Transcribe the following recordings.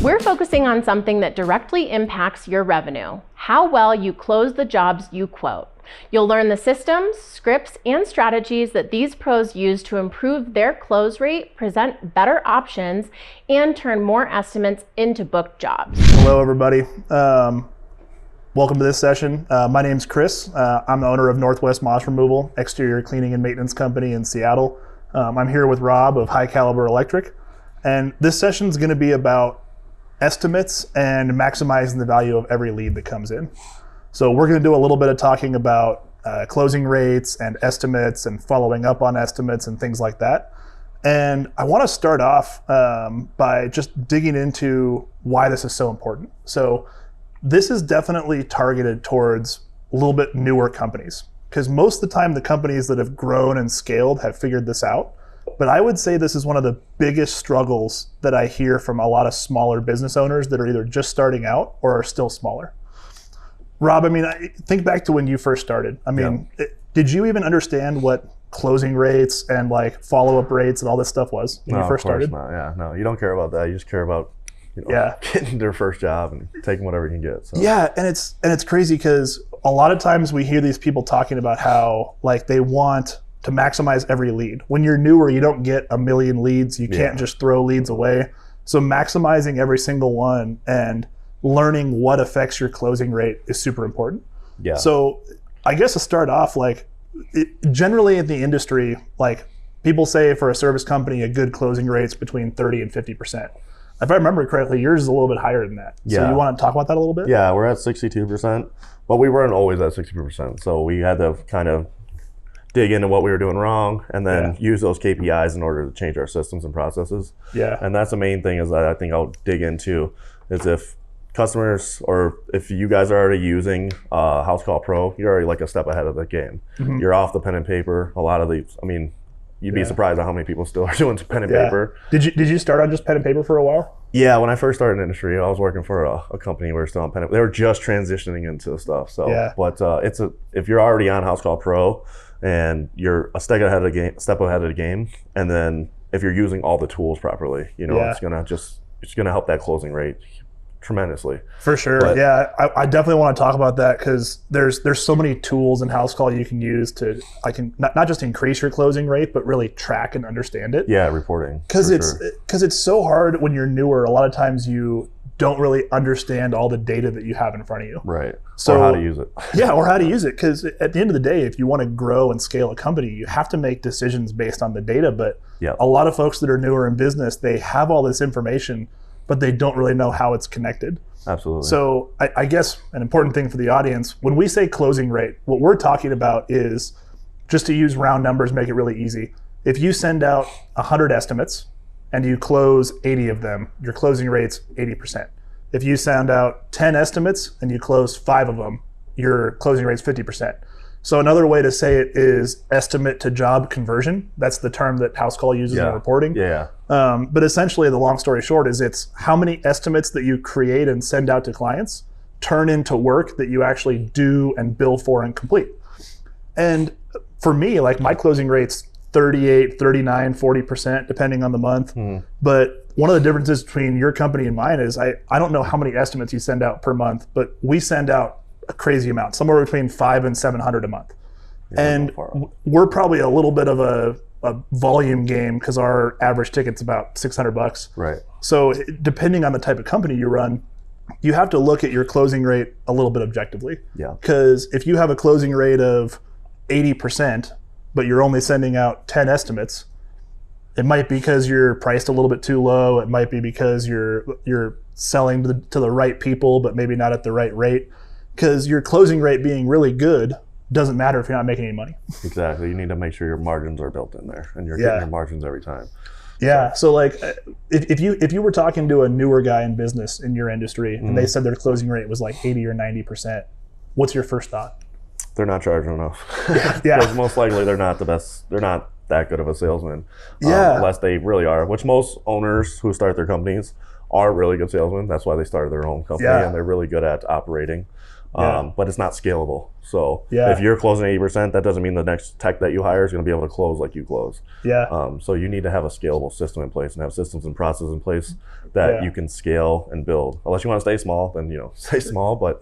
We're focusing on something that directly impacts your revenue, how well you close the jobs you quote. You'll learn the systems, scripts, and strategies that these pros use to improve their close rate, present better options, and turn more estimates into booked jobs. Hello, everybody. Welcome to this session. My name's Chris. I'm the owner of Northwest Moss Removal, exterior cleaning and maintenance company in Seattle. I'm here with Rob of High Caliber Electric, and this session is going to be about estimates and maximizing the value of every lead that comes in. So we're going to do a little bit of talking about closing rates and estimates and following up on estimates and things like that. And I want to start off by just digging into why this is so important. So this is definitely targeted towards a little bit newer companies, because most of the time the companies that have grown and scaled have figured this out. But I would say this is one of the biggest struggles that I hear from a lot of smaller business owners that are either just starting out or are still smaller. Rob, I mean, think back to when you first started. I mean, did you even understand what closing rates and like follow-up rates and all this stuff was when you first started? Not. Yeah, no, you don't care about that. You just care about getting their first job and taking whatever you can get. So. Yeah, and it's crazy because a lot of times we hear these people talking about how like they want to maximize every lead. When you're newer, you don't get a million leads. You can't just throw leads away. So maximizing every single one and learning what affects your closing rate is super important. Yeah. So I guess to start off, like generally in the industry, like people say for a service company, a good closing rate's between 30 and 50%. If I remember correctly, yours is a little bit higher than that. Yeah. So you want to talk about that a little bit? Yeah, we're at 62%, but we weren't always at 60%. So we had to kind of dig into what we were doing wrong and then use those KPIs in order to change our systems and processes. Yeah. And that's the main thing is that I think I'll dig into is if customers or if you guys are already using House Call Pro, you're already like a step ahead of the game. Mm-hmm. You're off the pen and paper. A lot of these, I mean, you'd be surprised at how many people still are doing pen and paper. Did you start on just pen and paper for a while? Yeah, when I first started in the industry, I was working for a company where we were still on pen and paper. They were just transitioning into stuff. So, but if you're already on House Call Pro and you're a step ahead of the game, and then if you're using all the tools properly, it's gonna help that closing rate tremendously. For sure. But, I definitely want to talk about that because there's so many tools in House Call you can use to not just increase your closing rate, but really track and understand it. Yeah, reporting. Because it's so hard when you're newer. A lot of times you don't really understand all the data that you have in front of you. Right. So, or how to use it. Yeah, or how to use it. Because at the end of the day, if you want to grow and scale a company, you have to make decisions based on the data. But a lot of folks that are newer in business, they have all this information, but they don't really know how it's connected. Absolutely. So I guess an important thing for the audience, when we say closing rate, what we're talking about is, just to use round numbers, make it really easy. If you send out 100 estimates and you close 80 of them, your closing rate's 80%. If you send out 10 estimates and you close 5 of them, your closing rate's 50%. So another way to say it is estimate to job conversion. That's the term that House Call uses in reporting. Yeah. But essentially, the long story short is it's how many estimates that you create and send out to clients turn into work that you actually do and bill for and complete. And for me, like my closing rate's 38, 39, 40%, depending on the month. Mm. But one of the differences between your company and mine is I don't know how many estimates you send out per month, but we send out a crazy amount, somewhere between 500 and 700 a month. And we're probably a little bit of a volume game because our average ticket's about $600. Right. So depending on the type of company you run, you have to look at your closing rate a little bit objectively. Yeah. Because if you have a closing rate of 80%, but you're only sending out 10 estimates, it might be because you're priced a little bit too low. It might be because you're selling to the right people, but maybe not at the right rate. Because your closing rate being really good doesn't matter if you're not making any money. Exactly. You need to make sure your margins are built in there and you're getting your margins every time. Yeah. So like if you were talking to a newer guy in business in your industry and they said their closing rate was like 80 or 90%, what's your first thought? They're not charging enough. Because most likely they're not the best. They're not that good of a salesman. Unless they really are, which most owners who start their companies are really good salesmen. That's why they started their own company and they're really good at operating. But it's not scalable. So if you're closing 80%, that doesn't mean the next tech that you hire is going to be able to close like you close. So you need to have a scalable system in place and have systems and processes in place that you can scale and build. Unless you want to stay small, then stay small. But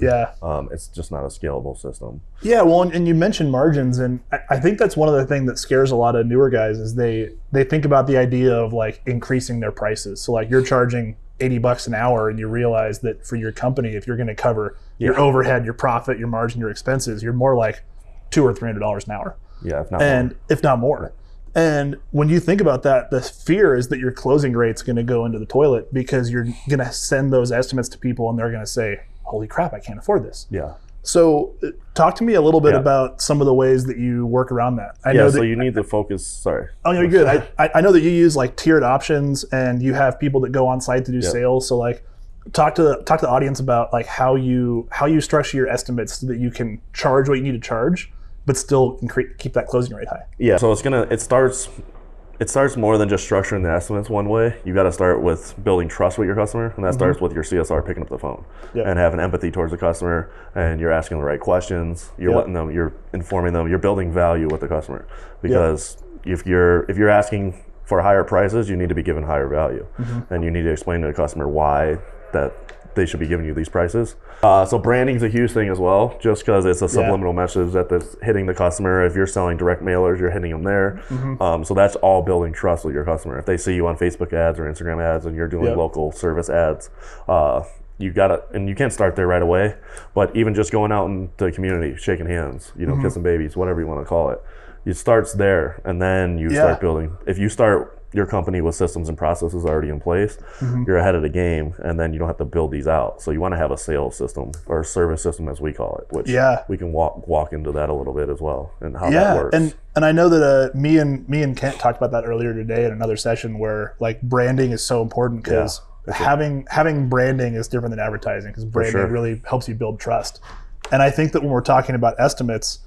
it's just not a scalable system. Yeah, well, and you mentioned margins, and I think that's one of the things that scares a lot of newer guys is they think about the idea of like increasing their prices. So like you're charging $80 an hour, and you realize that for your company, if you're going to cover your overhead, your profit, your margin, your expenses, you're more like $200 or $300 an hour. If not more. And when you think about that, the fear is that your closing rate's going to go into the toilet because you're going to send those estimates to people, and they're going to say, "Holy crap, I can't afford this." So talk to me a little bit about some of the ways that you work around that. I know that you need to focus. Sorry. Oh, no, you're good. I know that you use like tiered options, and you have people that go on site to do sales. So like, talk to the audience about like how you structure your estimates so that you can charge what you need to charge, but still keep that closing rate high. So it starts more than just structuring the estimates one way. You got to start with building trust with your customer, and that starts with your CSR picking up the phone and having empathy towards the customer, and you're asking the right questions. You're letting them, you're informing them, you're building value with the customer. Because if you're asking for higher prices, you need to be given higher value, and you need to explain to the customer why that they should be giving you these prices. So branding is a huge thing as well, just because it's a subliminal message that's hitting the customer. If you're selling direct mailers, you're hitting them there. So that's all building trust with your customer. If they see you on Facebook ads or Instagram ads and you're doing local service ads, you gotta, and you can't start there right away, but even just going out into the community, shaking hands, kissing babies, whatever you want to call it. It starts there, and then you start building. If you start your company with systems and processes already in place, you're ahead of the game, and then you don't have to build these out. So you want to have a sales system or a service system, as we call it, which we can walk into that a little bit as well and how that works. And I know that me and Kent talked about that earlier today in another session where like branding is so important because having branding is different than advertising, because branding really helps you build trust. And I think that when we're talking about estimates,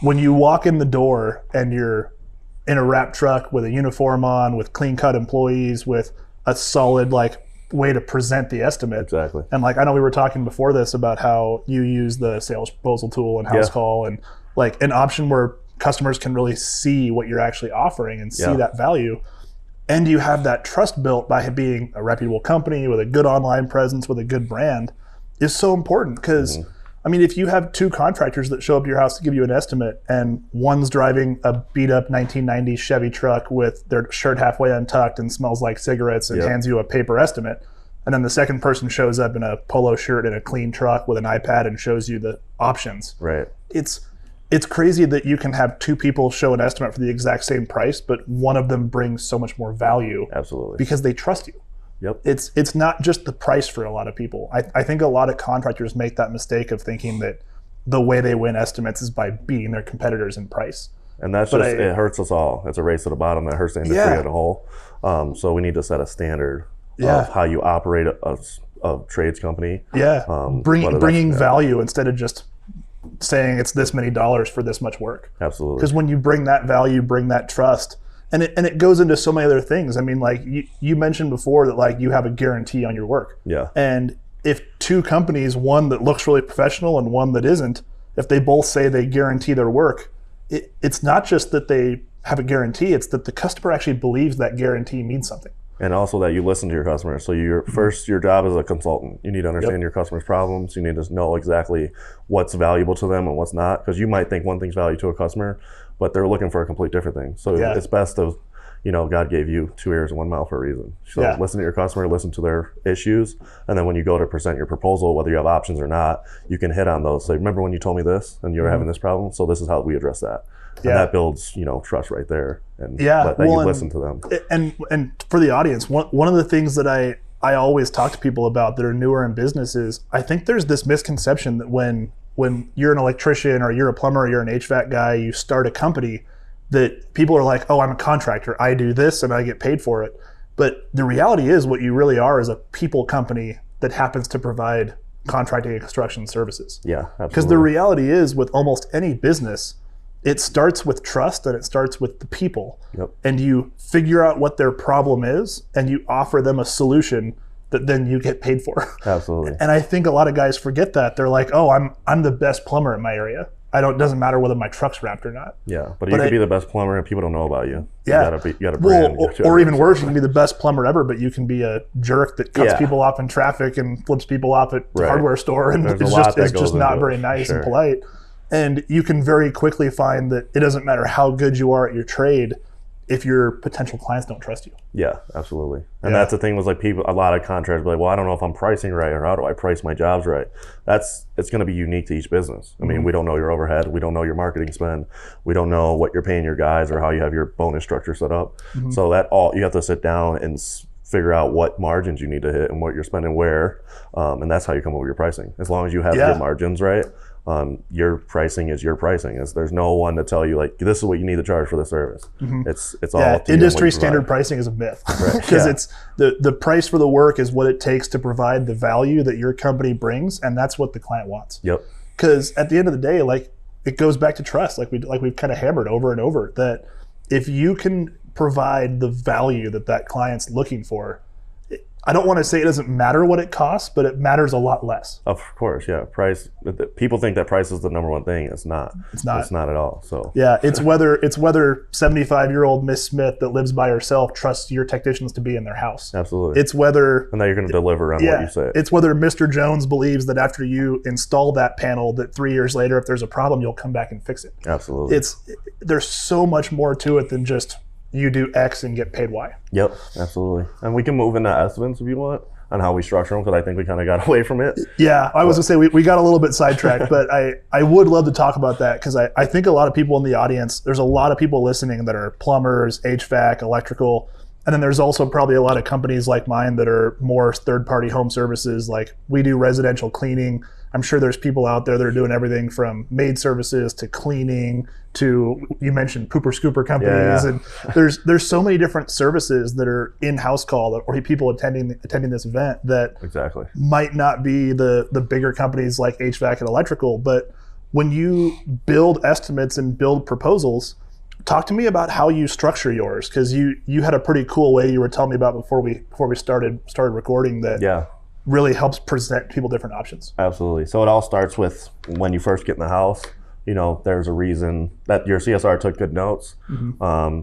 when you walk in the door and you're in a wrap truck with a uniform on, with clean cut employees, with a solid like way to present the estimate. And like, I know we were talking before this about how you use the sales proposal tool and house call, and like an option where customers can really see what you're actually offering and see that value. And you have that trust built by being a reputable company with a good online presence, with a good brand, is so important. Because I mean, if you have two contractors that show up to your house to give you an estimate, and one's driving a beat up 1990 Chevy truck with their shirt halfway untucked and smells like cigarettes and hands you a paper estimate, and then the second person shows up in a polo shirt and a clean truck with an iPad and shows you the options. It's crazy that you can have two people show an estimate for the exact same price, but one of them brings so much more value. Because they trust you. It's not just the price for a lot of people. I think a lot of contractors make that mistake of thinking that the way they win estimates is by beating their competitors in price. And that's it hurts us all. It's a race to the bottom that hurts the industry as a whole. So we need to set a standard of how you operate a trades company. Bringing value instead of just saying it's this many dollars for this much work. Because when you bring that value, bring that trust, and it goes into so many other things. I mean, like you mentioned before that like you have a guarantee on your work. And if two companies, one that looks really professional and one that isn't, if they both say they guarantee their work, it's not just that they have a guarantee, it's that the customer actually believes that guarantee means something. And also that you listen to your customers. So your job as a consultant, you need to understand your customer's problems. You need to know exactly what's valuable to them and what's not, because you might think one thing's value to a customer, but they're looking for a complete different thing. So it's best to, God gave you 2 ears and 1 mouth for a reason. So listen to your customer, listen to their issues, and then when you go to present your proposal, whether you have options or not, you can hit on those. Say, remember when you told me this and you were having this problem? So this is how we address that. And that builds, trust right there. And that you listen to them. And for the audience, one of the things that I always talk to people about that are newer in business is, I think there's this misconception that when you're an electrician or you're a plumber or you're an HVAC guy, you start a company, that people are like, oh, I'm a contractor, I do this and I get paid for it. But the reality is what you really are is a people company that happens to provide contracting and construction services. Because the reality is with almost any business, it starts with trust and it starts with the people. And you figure out what their problem is and you offer them a solution that then you get paid for. Absolutely. And I think a lot of guys forget that. They're like, oh, I'm the best plumber in my area. Doesn't matter whether my truck's wrapped or not. Yeah, but you could be the best plumber and people don't know about you. Yeah. You got to brand. Or even worse, you can be the best plumber ever, but you can be a jerk that cuts people off in traffic and flips people off at the hardware store, and it's just not very nice and polite. And you can very quickly find that it doesn't matter how good you are at your trade if your potential clients don't trust you. Yeah, absolutely. And that's the thing was like a lot of contractors be like, well, I don't know if I'm pricing right or how do I price my jobs right. It's going to be unique to each business. I mean, we don't know your overhead. We don't know your marketing spend. We don't know what you're paying your guys or how you have your bonus structure set up. So you have to sit down and figure out what margins you need to hit and what you're spending where. And that's how you come up with your pricing. As long as you have your margins right, your pricing is your pricing. There's no one to tell you like this is what you need to charge for the service. It's all up to industry standard pricing is a myth because it's the price for the work is what it takes to provide the value that your company brings, and that's what the client wants. Yep. Because at the end of the day, like it goes back to trust, like we've kind of hammered over and over, that if you can provide the value that client's looking for, I don't want to say it doesn't matter what it costs, but it matters a lot less. Of course, yeah. Price. People think that price is the number one thing. It's not. It's not. It's not at all. So yeah, it's whether 75-year-old Miss Smith that lives by herself trusts your technicians to be in their house. Absolutely. It's whether and that you're going to deliver on what you say. It's whether Mr. Jones believes that after you install that panel, that 3 years later, if there's a problem, you'll come back and fix it. Absolutely. There's so much more to it than just you do X and get paid Y. Yep, absolutely. And we can move into estimates if you want on how we structure them, because I think we kind of got away from it. Yeah, I was going to say we got a little bit sidetracked, but I would love to talk about that because I think a lot of people in the audience, there's a lot of people listening that are plumbers, HVAC, electrical, and then there's also probably a lot of companies like mine that are more third-party home services. Like we do residential cleaning. I'm sure there's people out there that are doing everything from maid services to cleaning to, you mentioned pooper scooper companies. And there's so many different services that are in-house call or people attending this event that might not be the bigger companies like HVAC and electrical. But when you build estimates and build proposals, talk to me about how you structure yours, because you had a pretty cool way you were telling me about before we started recording that really helps present people different options. Absolutely. So it all starts with when you first get in the house. You know, there's a reason that your CSR took good notes.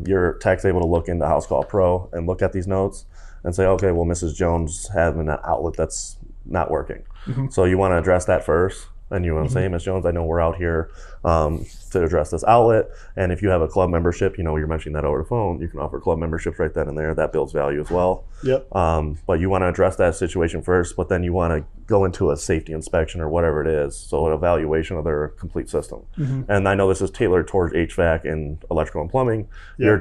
Your tech's able to look into House Call Pro and look at these notes and say, okay, well, Mrs. Jones having an outlet that's not working. So you want to address that first. And you want to say, hey, Ms. Jones, I know we're out here to address this outlet. And if you have a club membership, you know, you're mentioning that over the phone, you can offer club memberships right then and there. That builds value as well. But you want to address that situation first, but then you want to go into a safety inspection or whatever it is. So an evaluation of their complete system. And I know this is tailored towards HVAC and electrical and plumbing. Your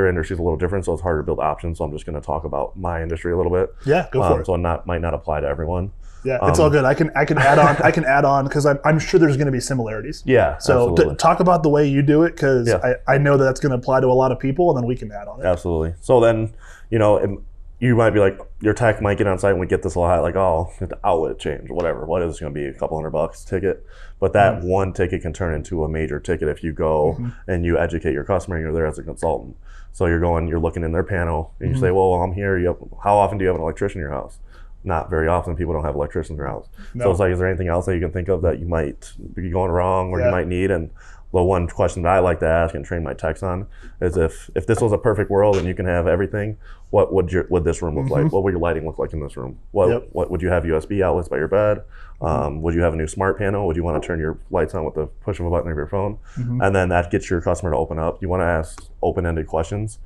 industry is a little different, so it's harder to build options. So I'm just going to talk about my industry a little bit. Yeah, go for it. So it might not apply to everyone. Yeah, it's all good. I can add on. I can add on because I'm sure there's going to be similarities. Yeah. So talk about the way you do it, because I know that's going to apply to a lot of people, and then we can add on it. Absolutely. So then, you know, you might be like, your tech might get on site and we get this a lot, like, oh, the outlet change, whatever. What is it going to be? A couple $100 ticket? But that one ticket can turn into a major ticket if you go and you educate your customer and you're there as a consultant. So you're looking in their panel and you say, well, I'm here. How often do you have an electrician in your house? Not very often. People don't have electricians in their house. So it's like, is there anything else that you can think of that you might be going wrong or you might need? And the one question that I like to ask and train my techs on is if this was a perfect world and you can have everything, what would this room look like? What would your lighting look like in this room? What would you have USB outlets by your bed? Would you have a new smart panel? Would you want to turn your lights on with the push of a button of your phone? And then that gets your customer to open up. You want to ask open-ended questions.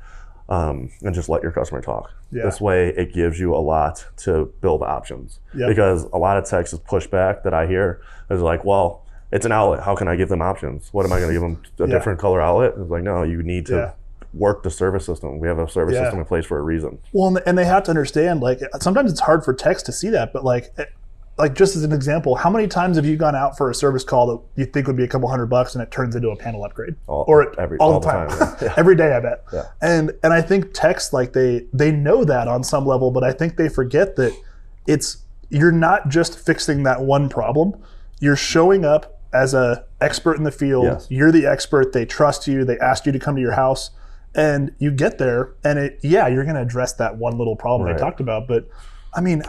And just let your customer talk. This way, it gives you a lot to build options. Because a lot of techs' pushback that I hear is like, well, it's an outlet. How can I give them options? What am I going to give them? A different color outlet? It's like, no, you need to work the service system. We have a service system in place for a reason. Well, and they have to understand, like, sometimes it's hard for techs to see that, but like just as an example, how many times have you gone out for a service call that you think would be a couple $100 and it turns into a panel upgrade? All the time. Every day, I bet. And I think techs, like they know that on some level, but I think they forget that you're not just fixing that one problem. You're showing up as a expert in the field. You're the expert. They trust you. They asked you to come to your house, and you get there, and you're going to address that one little problem I talked about, but I mean,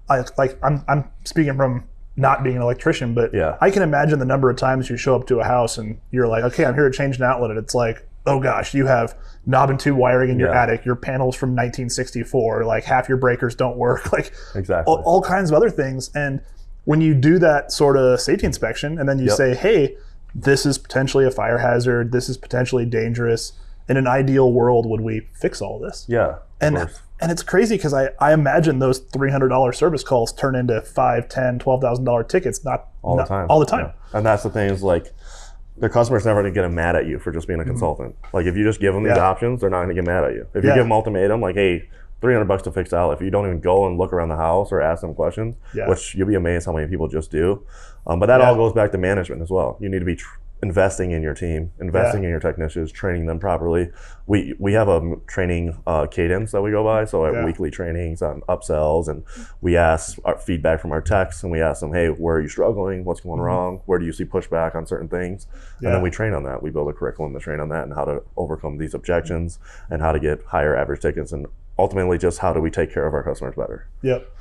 I'm speaking from not being an electrician, but I can imagine the number of times you show up to a house and you're like, okay, I'm here to change an outlet, and it's like, oh gosh, you have knob and tube wiring in your attic, your panels from 1964, like half your breakers don't work, like all kinds of other things. And when you do that sort of safety inspection and then you say, hey, this is potentially a fire hazard, this is potentially dangerous, in an ideal world, would we fix all this? Yeah. And it's crazy because I imagine those $300 service calls turn into $5,000, $10,000, $12,000 tickets, not all the time. Yeah. And that's the thing is like, the customer's never going to get mad at you for just being a consultant. Like if you just give them these options, they're not going to get mad at you. If you give them ultimatum, like, hey, $300 to fix the outlet, if you don't even go and look around the house or ask them questions, which you'll be amazed how many people just do. But that all goes back to management as well. You need to be investing in your team, investing in your technicians, training them properly. We have a training cadence that we go by, so our weekly trainings on upsells, and we ask our feedback from our techs, and we ask them, hey, where are you struggling? What's going wrong? Where do you see pushback on certain things? And then we train on that. We build a curriculum to train on that and how to overcome these objections and how to get higher average tickets, and ultimately just how do we take care of our customers better.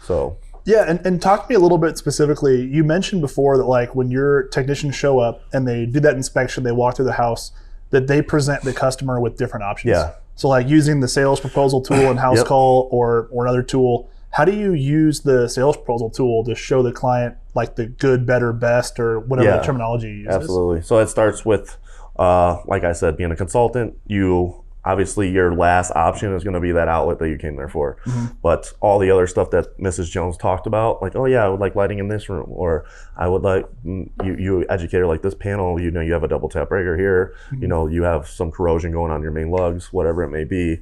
So and talk to me a little bit specifically. You mentioned before that like when your technicians show up and they do that inspection, they walk through the house, that they present the customer with different options. So like using the sales proposal tool and house call or another tool, how do you use the sales proposal tool to show the client like the good, better, best, or whatever the terminology you use? Absolutely. So it starts with, like I said, being a consultant, obviously your last option is going to be that outlet that you came there for. But all the other stuff that Mrs. Jones talked about, like, oh yeah, I would like lighting in this room, or I would like, you educator, like this panel, you have a double tap breaker here, you have some corrosion going on your main lugs, whatever it may be.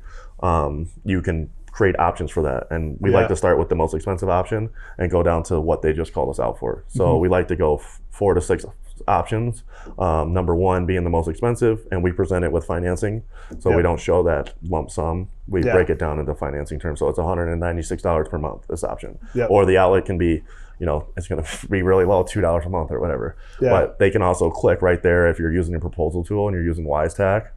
You can create options for that. And we like to start with the most expensive option and go down to what they just called us out for. So we like to go 4 to 6 options, number one being the most expensive, and we present it with financing, so we don't show that lump sum. We break it down into financing terms, so it's $196 per month, this option. Or the outlet can be, it's going to be really low, $2 a month or whatever. But they can also click right there if you're using a proposal tool and you're using WiseTac,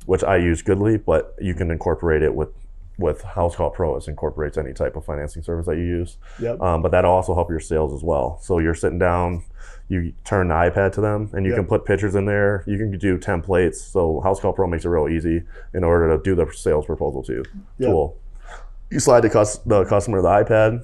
which I use Goodly, but you can incorporate it with House Call Pro. It incorporates any type of financing service that you use. But that'll also help your sales as well. So you're sitting down, you turn the iPad to them, and you can put pictures in there. You can do templates. So House Call Pro makes it real easy in order to do the sales proposal tool. You slide the customer the iPad,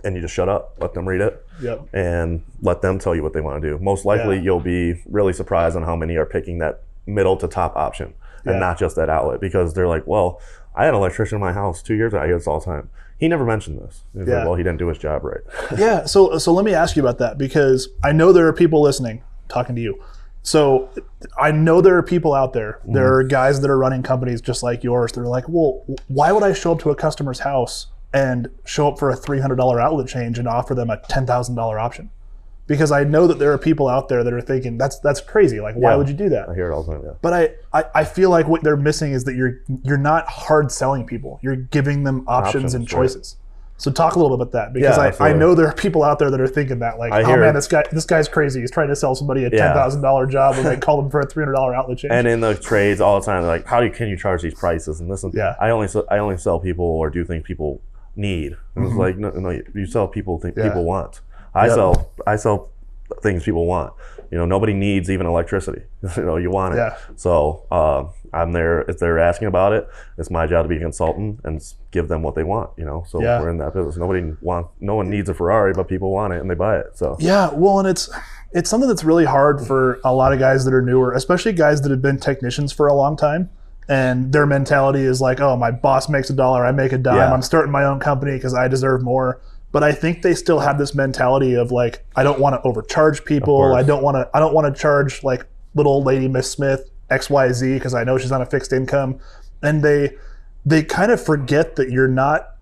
and you just shut up, let them read it, and let them tell you what they want to do. Most likely, you'll be really surprised on how many are picking that middle to top option and not just that outlet, because they're like, well, I had an electrician in my house 2 years ago. I get this all the time. He never mentioned this. He's like, well, he didn't do his job right. So let me ask you about that, because I know there are people listening, talking to you. So I know there are people out there. There are guys that are running companies just like yours. They're like, well, why would I show up to a customer's house and show up for a $300 outlet change and offer them a $10,000 option? Because I know that there are people out there that are thinking that's crazy. Like, why would you do that? I hear it all the time. But I feel like what they're missing is that you're not hard selling people. You're giving them options and choices. So talk a little bit about that, because I know there are people out there that are thinking that, like, oh man, this guy's crazy. He's trying to sell somebody a $10,000 job when they call them for a $300 outlet change. And in the trades all the time, they're like, can you charge these prices? And listen, I only sell people or do things people need. And it's like, no, you sell people things people want. I sell things people want. Nobody needs even electricity. You want it. So I'm there if they're asking about it. It's my job to be a consultant and give them what they want. So we're in that business. No one needs a Ferrari, but people want it and they buy it. So well, and it's something that's really hard for a lot of guys that are newer, especially guys that have been technicians for a long time. And their mentality is like, oh, my boss makes $1, I make a dime. I'm starting my own company because I deserve more. But I think they still have this mentality of like, I don't want to overcharge people. I don't want to charge like little old lady Miss Smith XYZ because I know she's on a fixed income. And they kind of forget that you're not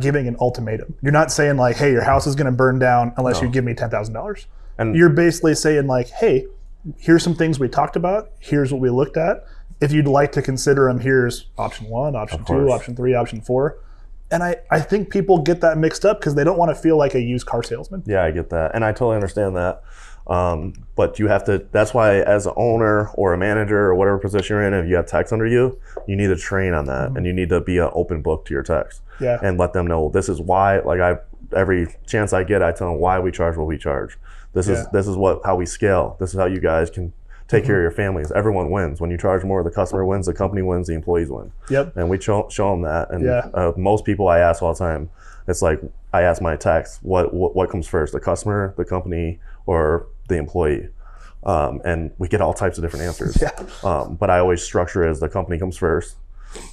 giving an ultimatum. You're not saying like, hey, your house is going to burn down unless you give me $10,000. And you're basically saying like, hey, here's some things we talked about. Here's what we looked at. If you'd like to consider them, here's option 1, option 2, option 3, option 4. And I think people get that mixed up because they don't want to feel like a used car salesman. Yeah, I get that. And I totally understand that. But you have to, that's why as an owner or a manager or whatever position you're in, if you have techs under you, you need to train on that, and you need to be an open book to your techs and let them know this is why. Like every chance I get, I tell them why we charge what we charge. This is how we scale. This is how you guys can take care of your families. Everyone wins. When you charge more, the customer wins, the company wins, the employees win. And we show them that. And most people I ask all the time, it's like, I ask my techs, what comes first, the customer, the company, or the employee? And we get all types of different answers. But I always structure it as the company comes first,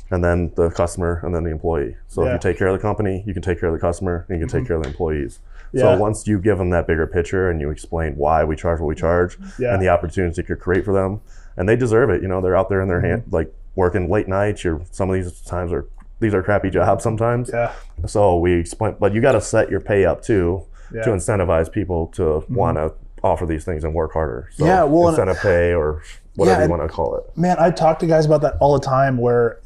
and then the customer, and then the employee. So if you take care of the company, you can take care of the customer, and you can take care of the employees. So once you give them that bigger picture and you explain why we charge what we charge and the opportunities it could create for them, and they deserve it. You know, they're out there in their hand, like working late nights. Some of these times these are crappy jobs sometimes. So we explain, but you got to set your pay up too to incentivize people to want to offer these things and work harder. So incentive pay or whatever you want to call it. Man, I talk to guys about that all the time, where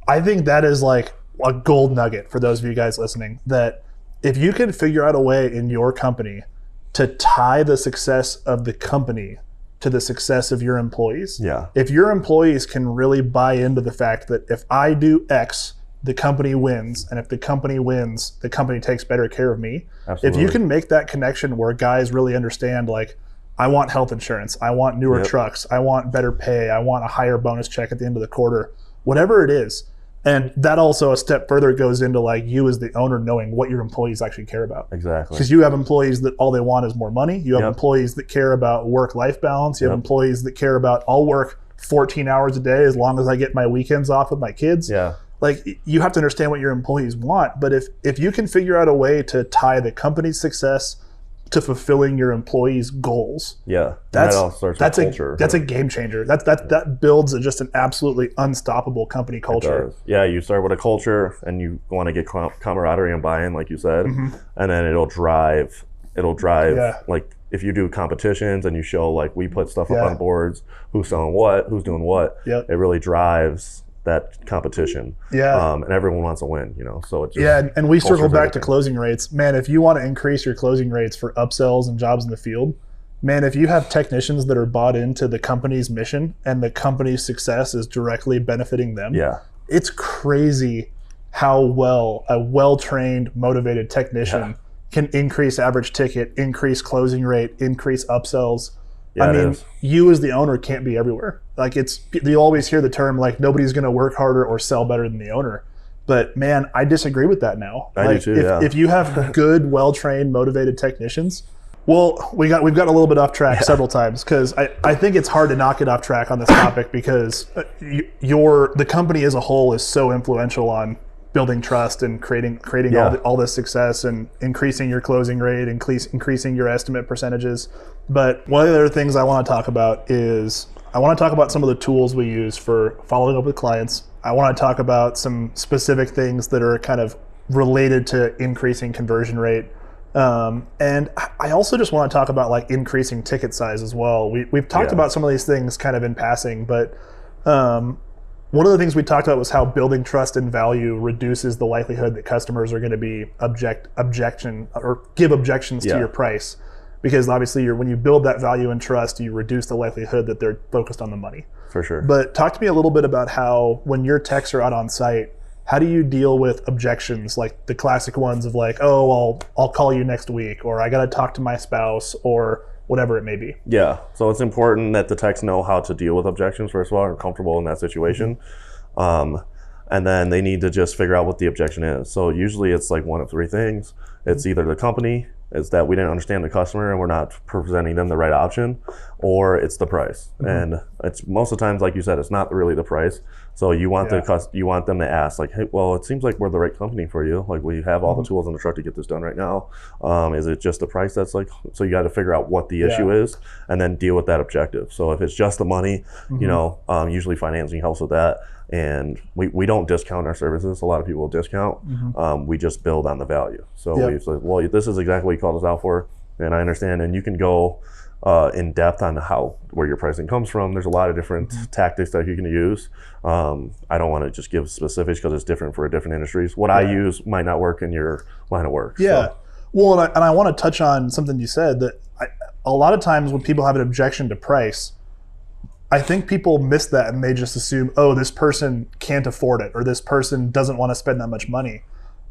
I think that is like a gold nugget for those of you guys listening, that if you can figure out a way in your company to tie the success of the company to the success of your employees. If your employees can really buy into the fact that if I do X, the company wins, and if the company wins, the company takes better care of me. If you can make that connection where guys really understand, like, I want health insurance, I want newer trucks, I want better pay, I want a higher bonus check at the end of the quarter, whatever it is. And that also a step further goes into like you as the owner knowing what your employees actually care about. Because you have employees that all they want is more money. You have employees that care about work-life balance. You have employees that care about, I'll work 14 hours a day as long as I get my weekends off with my kids. Like, you have to understand what your employees want. But if you can figure out a way to tie the company's success to fulfilling your employees' goals, that's a game changer. That builds just an absolutely unstoppable company culture. You start with a culture, and you want to get camaraderie and buy-in, like you said, and then it'll drive. Like, if you do competitions and you show, like, we put stuff up on boards, who's selling what, who's doing what, it really drives that competition. And everyone wants to win, you know, so it just and we circle back to closing rates. Man, if you want to increase your closing rates for upsells and jobs in the field, man, if you have technicians that are bought into the company's mission and the company's success is directly benefiting them, it's crazy how well a well-trained, motivated technician can increase average ticket, increase closing rate, increase upsells. I mean, you as the owner can't be everywhere. Like, you always hear the term, like, nobody's going to work harder or sell better than the owner. But man, I disagree with that now. I do too, if you have good, well-trained, motivated technicians, well, we've got a little bit off track several times, because I think it's hard to not get off track on this topic, because the company as a whole is so influential on building trust and creating all this success and increasing your closing rate, increasing your estimate percentages. But one of the other things I want to talk about is I want to talk about some of the tools we use for following up with clients. I want to talk about some specific things that are kind of related to increasing conversion rate. And I also just want to talk about like increasing ticket size as well. We've talked about some of these things kind of in passing, but one of the things we talked about was how building trust and value reduces the likelihood that customers are going to be give objections to your price. Because obviously when you build that value and trust, you reduce the likelihood that they're focused on the money. For sure. But talk to me a little bit about how, when your techs are out on site, how do you deal with objections, like the classic ones of like, oh, I'll call you next week, or I got to talk to my spouse, or whatever it may be. So it's important that the techs know how to deal with objections, first of all, are comfortable in that situation. And then they need to just figure out what the objection is. So usually it's like one of three things. It's either the company, is that we didn't understand the customer and we're not presenting them the right option, or it's the price. And it's most of the times, like you said, it's not really the price. So you want you want them to ask, like, hey, well, it seems like we're the right company for you. Like, we have all the tools in the truck to get this done right now. Is it just the price that's like, so you got to figure out what the issue is and then deal with that objective. So if it's just the money, you know, usually financing helps with that. And we don't discount our services. A lot of people discount. We just build on the value. So we say, well, this is exactly what you called us out for, and I understand. And you can go in depth on where your pricing comes from. There's a lot of different tactics that you can use. I don't want to just give specifics because it's different for different industries. What I use might not work in your line of work. So. Well, and I want to touch on something you said, that a lot of times when people have an objection to price, I think people miss that and they just assume, oh, this person can't afford it or this person doesn't want to spend that much money.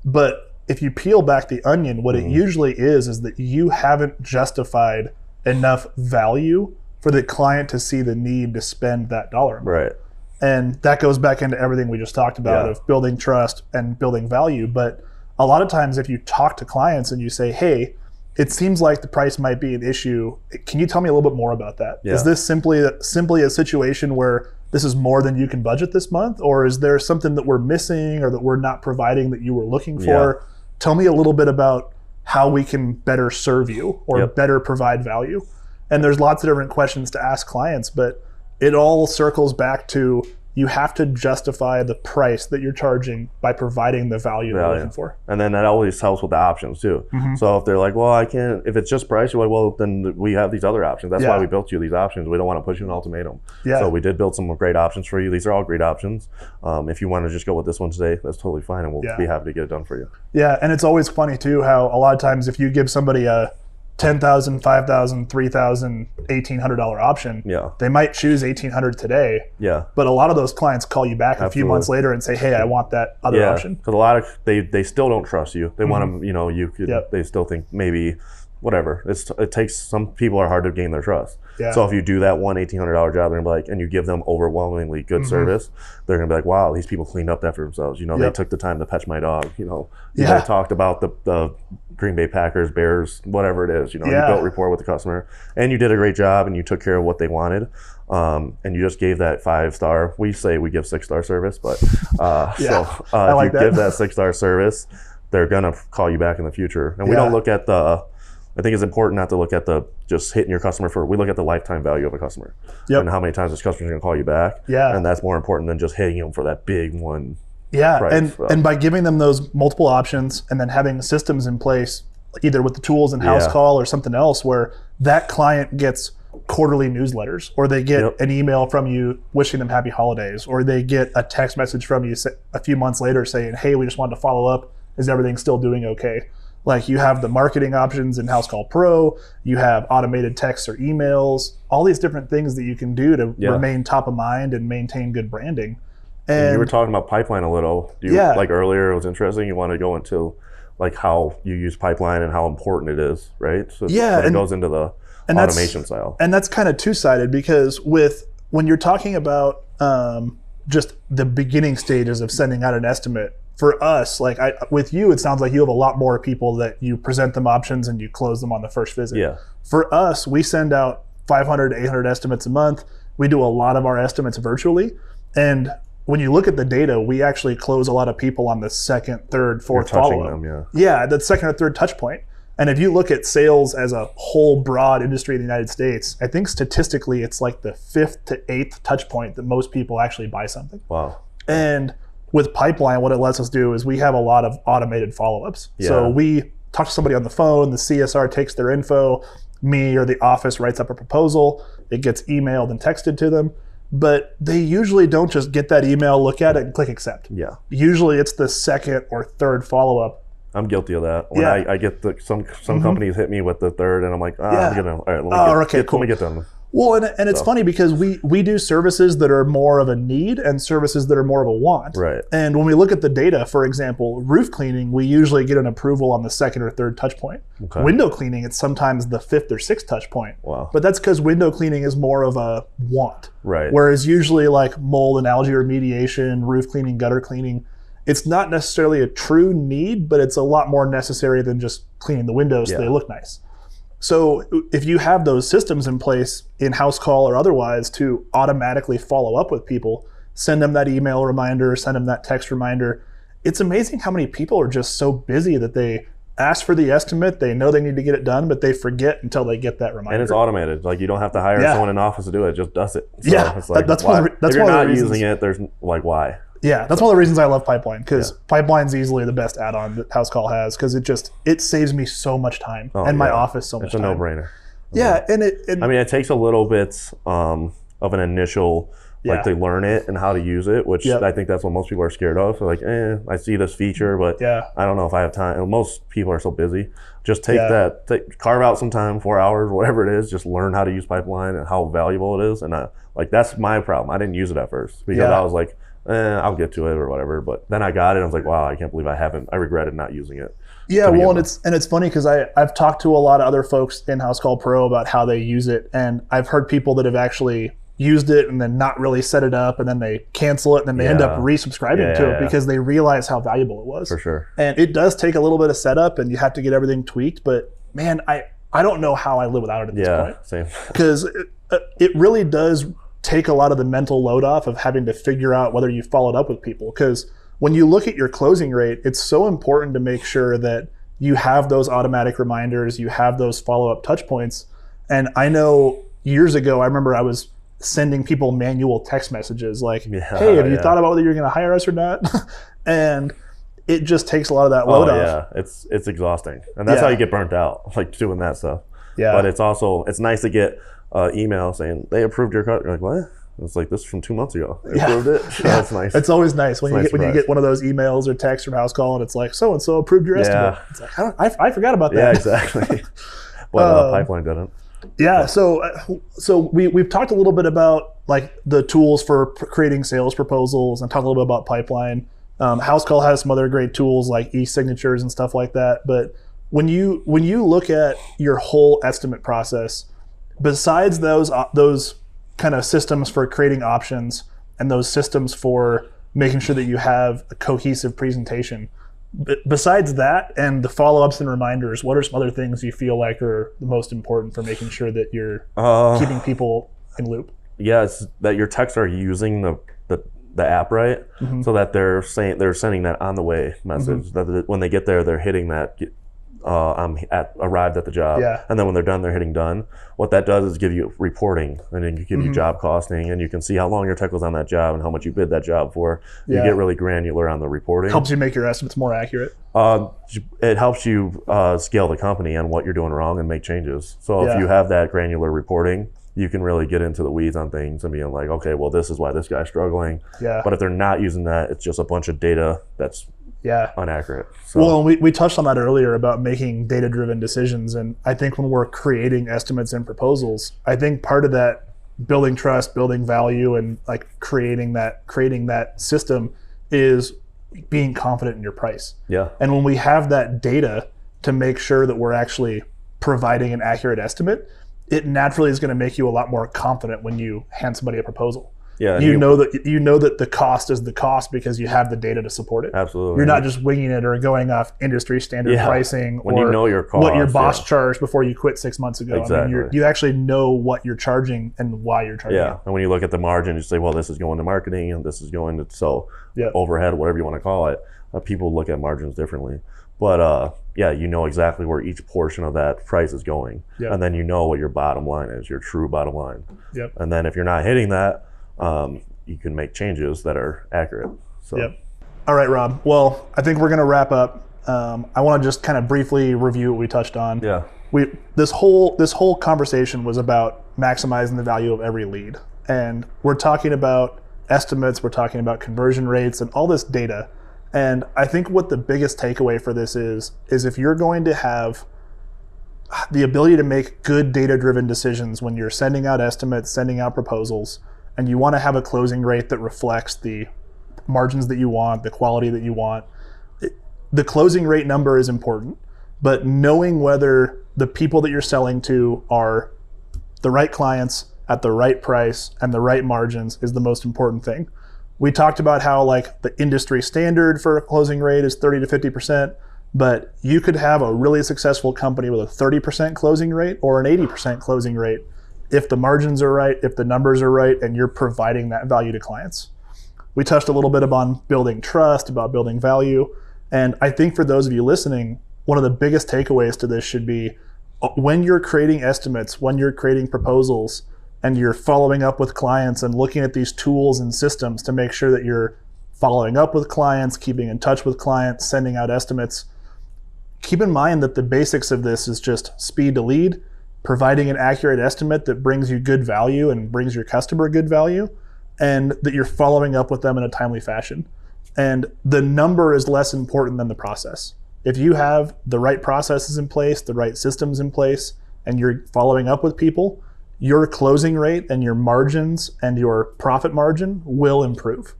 But if you peel back the onion, what it usually is that you haven't justified enough value for the client to see the need to spend that dollar. Right. And that goes back into everything we just talked about of building trust and building value. But a lot of times if you talk to clients and you say, hey, it seems like the price might be an issue. Can you tell me a little bit more about that? Yeah. Is this simply a situation where this is more than you can budget this month? Or is there something that we're missing or that we're not providing that you were looking for? Yeah. Tell me a little bit about how we can better serve you or better provide value. And there's lots of different questions to ask clients, but it all circles back to you have to justify the price that you're charging by providing the value they're looking for. And then that always helps with the options too. So if they're like, well, I can't, if it's just price, you're like, well, then we have these other options. That's why we built you these options. We don't want to push you an ultimatum. So we did build some great options for you. These are all great options. If you want to just go with this one today, that's totally fine. And we'll be happy to get it done for you. Yeah, and it's always funny too, how a lot of times if you give somebody a $10,000, $5,000, $3,000, $1,800 option. They might choose $1,800 today. But a lot of those clients call you back a few months later and say, "Hey, I want that other option." Because a lot of they still don't trust you. They want to, they still think maybe whatever. It takes, some people are hard to gain their trust. So if you do that one $1,800 job, they're gonna be like, and you give them overwhelmingly good service, they're gonna be like, wow, these people cleaned up after themselves. They took the time to pet my dog. They talked about the Green Bay Packers, Bears, whatever it is. You built rapport with the customer, and you did a great job, and you took care of what they wanted, and you just gave that 5-star. We say we give 6-star service, but if you give that 6-star service, they're gonna call you back in the future. And we don't look at I think it's important not to look at just hitting your customer we look at the lifetime value of a customer and how many times this customer's gonna call you back. And that's more important than just hitting them for that big one. Price. And by giving them those multiple options and then having systems in place, either with the tools and house call or something else, where that client gets quarterly newsletters, or they get an email from you wishing them happy holidays, or they get a text message from you a few months later saying, hey, we just wanted to follow up. Is everything still doing okay? Like, you have the marketing options in House Call Pro, you have automated texts or emails, all these different things that you can do to remain top of mind and maintain good branding. And you were talking about pipeline a little. Like earlier, it was interesting. You want to go into like how you use pipeline and how important it is, right? So it goes into the automation style. And that's kind of two-sided, because when you're talking about just the beginning stages of sending out an estimate, for us, with you, it sounds like you have a lot more people that you present them options and you close them on the first visit. For us, we send out 500 to 800 estimates a month. We do a lot of our estimates virtually. And when you look at the data, we actually close a lot of people on the second, third, fourth follow-up. The second or third touch point. And if you look at sales as a whole broad industry in the United States, I think statistically it's like the 5th to 8th touch point that most people actually buy something. Wow. And with Pipeline, what it lets us do is we have a lot of automated follow-ups. So we talk to somebody on the phone, the CSR takes their info, me or the office writes up a proposal, it gets emailed and texted to them. But they usually don't just get that email, look at it, and click accept. Usually it's the second or third follow-up. I'm guilty of that. When I get some companies hit me with the third, and I'm like, I'm gonna, all right, let me get them. Well, and it's funny because we do services that are more of a need and services that are more of a want. Right. And when we look at the data, for example, roof cleaning, we usually get an approval on the second or third touch point. Window cleaning, it's sometimes the 5th or 6th touch point. Wow. But that's because window cleaning is more of a want. Right. Whereas usually like mold and algae remediation, roof cleaning, gutter cleaning, it's not necessarily a true need, but it's a lot more necessary than just cleaning the windows so they look nice. So if you have those systems in place in house call or otherwise to automatically follow up with people, send them that email reminder, send them that text reminder, it's amazing how many people are just so busy that they ask for the estimate, they know they need to get it done, but they forget until they get that reminder. And it's automated. Like, you don't have to hire someone in office to do it, it just does it. So it's like, that's why. If you're not using it, there's like, why? Yeah, that's one of the reasons I love Pipeline, because Pipeline's easily the best add-on that House Call has, because it saves me so much time and my office so much time. It's a no-brainer. Yeah, and it takes a little bit of an initial Like they learn it and how to use it, which I think that's what most people are scared of. So like, I see this feature, but I don't know if I have time. And most people are so busy. Just take carve out some time, 4 hours, whatever it is, just learn how to use pipeline and how valuable it is. And like, that's my problem. I didn't use it at first because I was like, I'll get to it or whatever. But then I got it and I was like, wow, I can't believe I regretted not using it. Yeah, well, and it's funny because I've talked to a lot of other folks in House Call Pro about how they use it, and I've heard people that have actually used it and then not really set it up, and then they cancel it, and then they end up resubscribing to it because they realize how valuable it was. For sure. And it does take a little bit of setup, and you have to get everything tweaked. But man, I don't know how I live without it at this point. Same. Because it really does take a lot of the mental load off of having to figure out whether you followed up with people. Because when you look at your closing rate, it's so important to make sure that you have those automatic reminders, you have those follow-up touch points. And I know years ago, I remember I was sending people manual text messages like, hey, have you thought about whether you're going to hire us or not? And it just takes a lot of that load off. Yeah, it's exhausting. And that's how you get burnt out, like doing that stuff. Yeah. But it's nice to get email saying they approved your cut. You're like, what? It's like, this is from 2 months ago. They approved it. That's nice. It's always nice when you get one of those emails or texts from House Call and it's like, so and so approved your estimate. It's like, I forgot about that. Yeah, exactly. But pipeline didn't. Yeah. So we've talked a little bit about like the tools for creating sales proposals and talked a little bit about pipeline. House Call has some other great tools like e-signatures and stuff like that. But when you look at your whole estimate process, besides those kind of systems for creating options and those systems for making sure that you have a cohesive presentation, besides that and the follow-ups and reminders, what are some other things you feel like are the most important for making sure that you're keeping people in loop? Yes, that your techs are using the app right, so that they're sending that on the way message, that when they get there, they're hitting that arrived at the job, and then when they're done, they're hitting done. What that does is give you reporting, and then give you job costing, and you can see how long your tech was on that job and how much you bid that job for. You get really granular on the reporting. Helps you make your estimates more accurate. It helps you scale the company on what you're doing wrong and make changes. So if you have that granular reporting, you can really get into the weeds on things and being like, okay, well, this is why this guy's struggling. But if they're not using that, it's just a bunch of data that's inaccurate. So. Well, we touched on that earlier about making data-driven decisions, and I think when we're creating estimates and proposals, I think part of that building trust, building value, and like creating that system is being confident in your price. And when we have that data to make sure that we're actually providing an accurate estimate, it naturally is going to make you a lot more confident when you hand somebody a proposal. You know that the cost is the cost because you have the data to support it. Absolutely. You're not just winging it or going off industry standard pricing when or you know your cost, what your boss charged before you quit 6 months ago. Exactly. I mean, you actually know what you're charging and why you're charging it. And when you look at the margin, you say, well, this is going to marketing and this is going to overhead, whatever you want to call it. People look at margins differently. But you know exactly where each portion of that price is going. And then you know what your bottom line is, your true bottom line. And then if you're not hitting that, you can make changes that are accurate. So. All right, Rob. Well, I think we're going to wrap up. I want to just kind of briefly review what we touched on. This whole conversation was about maximizing the value of every lead. And we're talking about estimates, we're talking about conversion rates and all this data. And I think what the biggest takeaway for this is if you're going to have the ability to make good data-driven decisions when you're sending out estimates, sending out proposals, and you want to have a closing rate that reflects the margins that you want, the quality that you want, the closing rate number is important, but knowing whether the people that you're selling to are the right clients at the right price and the right margins is the most important thing. We talked about how like the industry standard for a closing rate is 30 to 50%, but you could have a really successful company with a 30% closing rate or an 80% closing rate if the margins are right, if the numbers are right, and you're providing that value to clients. We touched a little bit about building trust, about building value. And I think for those of you listening, one of the biggest takeaways to this should be when you're creating estimates, when you're creating proposals, and you're following up with clients and looking at these tools and systems to make sure that you're following up with clients, keeping in touch with clients, sending out estimates, keep in mind that the basics of this is just speed to lead, providing an accurate estimate that brings you good value and brings your customer good value, and that you're following up with them in a timely fashion. And the number is less important than the process. If you have the right processes in place, the right systems in place, and you're following up with people, your closing rate and your margins and your profit margin will improve.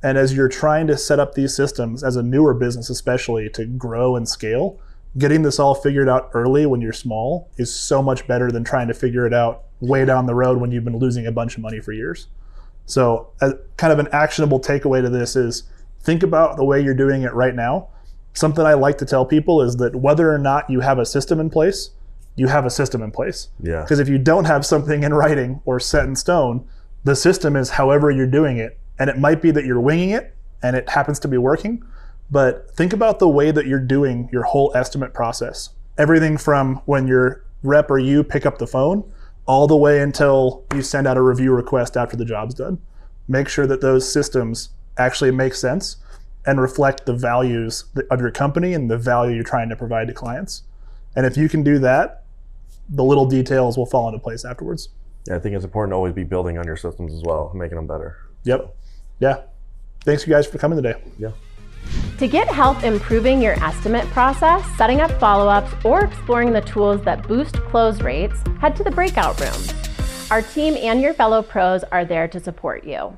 And as you're trying to set up these systems as a newer business, especially to grow and scale, getting this all figured out early when you're small is so much better than trying to figure it out way down the road when you've been losing a bunch of money for years. So kind of an actionable takeaway to this is think about the way you're doing it right now. Something I like to tell people is that whether or not you have a system in place, you have a system in place. Yeah. Because if you don't have something in writing or set in stone, the system is however you're doing it. And it might be that you're winging it and it happens to be working, but think about the way that you're doing your whole estimate process. Everything from when your rep or you pick up the phone all the way until you send out a review request after the job's done. Make sure that those systems actually make sense and reflect the values of your company and the value you're trying to provide to clients. And if you can do that, the little details will fall into place afterwards. Yeah, I think it's important to always be building on your systems as well, making them better. Yep. Yeah. Thanks you guys for coming today. Yeah. To get help improving your estimate process, setting up follow-ups, or exploring the tools that boost close rates, head to the breakout room. Our team and your fellow pros are there to support you.